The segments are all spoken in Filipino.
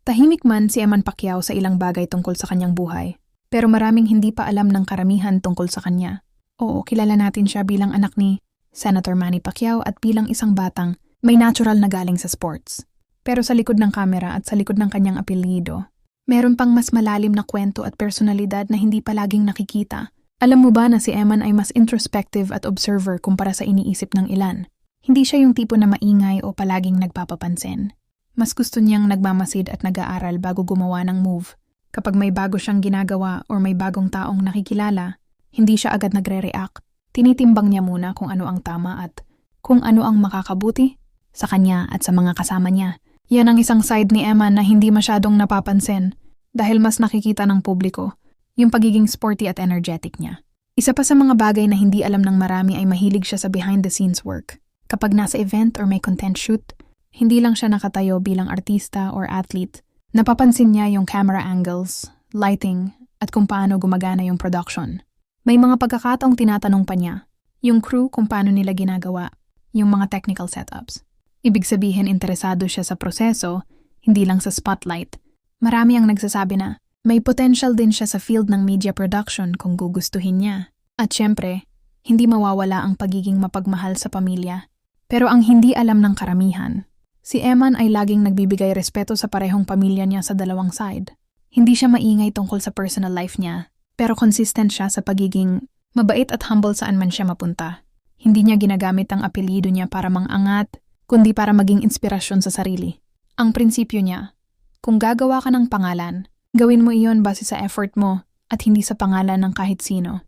Tahimik man si Eman Pacquiao sa ilang bagay tungkol sa kanyang buhay, pero maraming hindi pa alam ng karamihan tungkol sa kanya. Oo, kilala natin siya bilang anak ni Senator Manny Pacquiao at bilang isang batang may natural na galing sa sports. Pero sa likod ng kamera at sa likod ng kanyang apelyido, meron pang mas malalim na kwento at personalidad na hindi palaging nakikita. Alam mo ba na si Eman ay mas introspective at observer kumpara sa iniisip ng ilan? Hindi siya yung tipo na maingay o palaging nagpapapansin. Mas gusto niyang nagmamasid at nag-aaral bago gumawa ng move. Kapag may bago siyang ginagawa or may bagong taong nakikilala, hindi siya agad nagre-react. Tinitimbang niya muna kung ano ang tama at kung ano ang makakabuti sa kanya at sa mga kasama niya. Yan ang isang side ni Eman na hindi masyadong napapansin dahil mas nakikita ng publiko, yung pagiging sporty at energetic niya. Isa pa sa mga bagay na hindi alam ng marami ay mahilig siya sa behind-the-scenes work. Kapag nasa event or may content shoot, hindi lang siya nakatayo bilang artista or athlete. Napapansin niya yung camera angles, lighting, at kung paano gumagana yung production. May mga pagkakataong tinatanong pa niya, yung crew kung paano nila ginagawa, yung mga technical setups. Ibig sabihin interesado siya sa proseso, hindi lang sa spotlight. Marami ang nagsasabi na may potential din siya sa field ng media production kung gugustuhin niya. At syempre, hindi mawawala ang pagiging mapagmahal sa pamilya. Pero ang hindi alam ng karamihan, si Eman ay laging nagbibigay respeto sa parehong pamilya niya sa dalawang side. Hindi siya maingay tungkol sa personal life niya, pero consistent siya sa pagiging mabait at humble saan man siya mapunta. Hindi niya ginagamit ang apelyido niya para mangangat, kundi para maging inspirasyon sa sarili. Ang prinsipyo niya, kung gagawa ka ng pangalan, gawin mo iyon base sa effort mo at hindi sa pangalan ng kahit sino.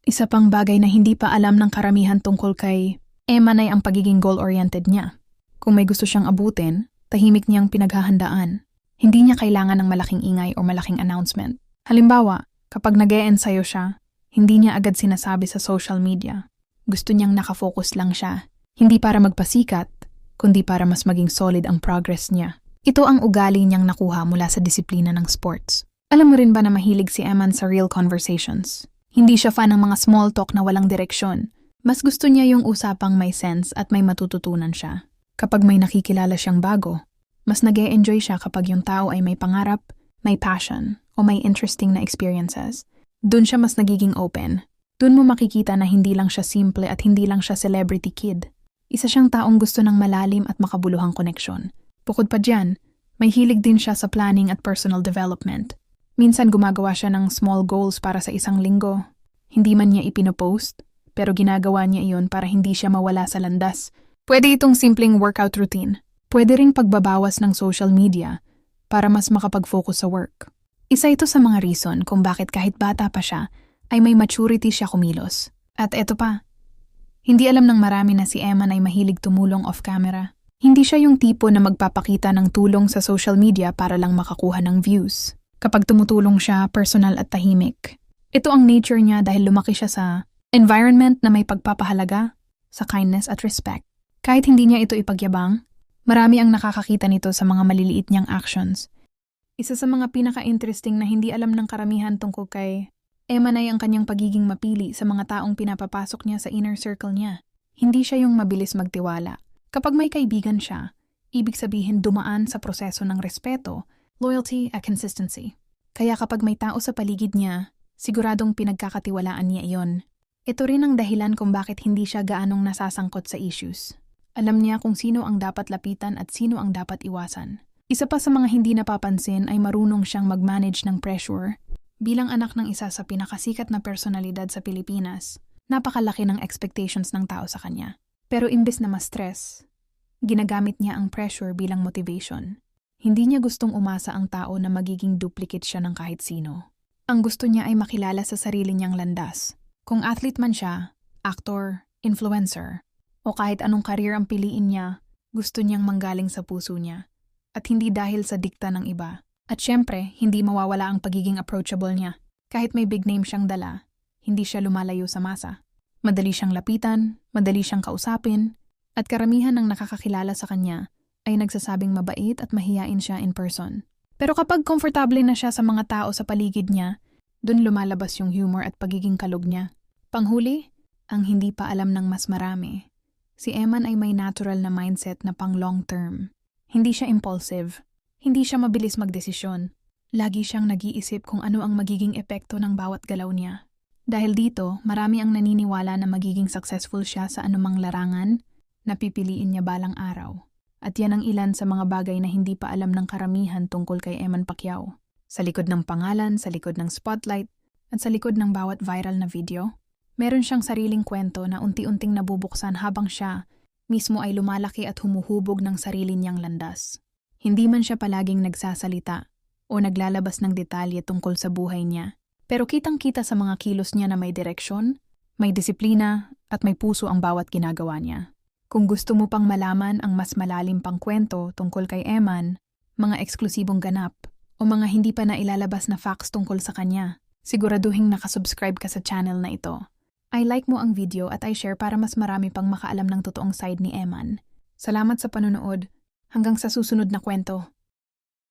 Isa pang bagay na hindi pa alam ng karamihan tungkol kay Eman ay ang pagiging goal-oriented niya. Kung may gusto siyang abutin, tahimik niyang pinaghahandaan. Hindi niya kailangan ng malaking ingay o malaking announcement. Halimbawa, kapag nag-e-ensayo siya, hindi niya agad sinasabi sa social media. Gusto niyang nakafocus lang siya. Hindi para magpasikat, kundi para mas maging solid ang progress niya. Ito ang ugali niyang nakuha mula sa disiplina ng sports. Alam mo rin ba na mahilig si Eman sa real conversations? Hindi siya fan ng mga small talk na walang direksyon. Mas gusto niya yung usapang may sense at may matututunan siya. Kapag may nakikilala siyang bago, mas nag-e-enjoy siya kapag yung tao ay may pangarap, may passion, o may interesting na experiences. Doon siya mas nagiging open. Doon mo makikita na hindi lang siya simple at hindi lang siya celebrity kid. Isa siyang taong gusto ng malalim at makabuluhang koneksyon. Bukod pa dyan, may hilig din siya sa planning at personal development. Minsan gumagawa siya ng small goals para sa isang linggo. Hindi man niya ipinopost, pero ginagawa niya iyon para hindi siya mawala sa landas. Pwede itong simpleng workout routine. Pwede ring pagbabawas ng social media para mas makapag-focus sa work. Isa ito sa mga reason kung bakit kahit bata pa siya, ay may maturity siya kumilos. At eto pa, hindi alam ng marami na si Eman ay mahilig tumulong off-camera. Hindi siya yung tipo na magpapakita ng tulong sa social media para lang makakuha ng views. Kapag tumutulong siya, personal at tahimik. Ito ang nature niya dahil lumaki siya sa environment na may pagpapahalaga sa kindness at respect. Kahit hindi niya ito ipagyabang, marami ang nakakakita nito sa mga maliliit niyang actions. Isa sa mga pinaka-interesting na hindi alam ng karamihan tungkol kay Eman ay ang kanyang pagiging mapili sa mga taong pinapapasok niya sa inner circle niya. Hindi siya yung mabilis magtiwala. Kapag may kaibigan siya, ibig sabihin dumaan sa proseso ng respeto, loyalty at consistency. Kaya kapag may tao sa paligid niya, siguradong pinagkakatiwalaan niya iyon. Ito rin ang dahilan kung bakit hindi siya gaanong nasasangkot sa issues. Alam niya kung sino ang dapat lapitan at sino ang dapat iwasan. Isa pa sa mga hindi napapansin ay marunong siyang mag-manage ng pressure. Bilang anak ng isa sa pinakasikat na personalidad sa Pilipinas, napakalaki ng expectations ng tao sa kanya. Pero imbes na ma-stress, ginagamit niya ang pressure bilang motivation. Hindi niya gustong umasa ang tao na magiging duplicate siya ng kahit sino. Ang gusto niya ay makilala sa sarili niyang landas. Kung athlete man siya, actor, influencer, o kahit anong career ang piliin niya, gusto niyang manggaling sa puso niya. At hindi dahil sa dikta ng iba. At syempre, hindi mawawala ang pagiging approachable niya. Kahit may big name siyang dala, hindi siya lumalayo sa masa. Madali siyang lapitan, madali siyang kausapin, at karamihan ng nakakakilala sa kanya ay nagsasabing mabait at mahiyain siya in person. Pero kapag komportable na siya sa mga tao sa paligid niya, dun lumalabas yung humor at pagiging kalog niya. Panghuli, ang hindi pa alam ng mas marami. Si Eman ay may natural na mindset na pang long term. Hindi siya impulsive. Hindi siya mabilis magdesisyon. Lagi siyang nag-iisip kung ano ang magiging epekto ng bawat galaw niya. Dahil dito, marami ang naniniwala na magiging successful siya sa anumang larangan na pipiliin niya balang araw. At yan ang ilan sa mga bagay na hindi pa alam ng karamihan tungkol kay Eman Pacquiao. Sa likod ng pangalan, sa likod ng spotlight, at sa likod ng bawat viral na video, meron siyang sariling kwento na unti-unting nabubuksan habang siya mismo ay lumalaki at humuhubog ng sarili niyang landas. Hindi man siya palaging nagsasalita o naglalabas ng detalye tungkol sa buhay niya, pero kitang-kita sa mga kilos niya na may direksyon, may disiplina, at may puso ang bawat ginagawa niya. Kung gusto mo pang malaman ang mas malalim pang kwento tungkol kay Eman, mga eksklusibong ganap, o mga hindi pa nailalabas na facts tungkol sa kanya, siguraduhing nakasubscribe ka sa channel na ito. I-like mo ang video at i-share para mas marami pang makaalam ng totoong side ni Eman. Salamat sa panonood. Hanggang sa susunod na kwento.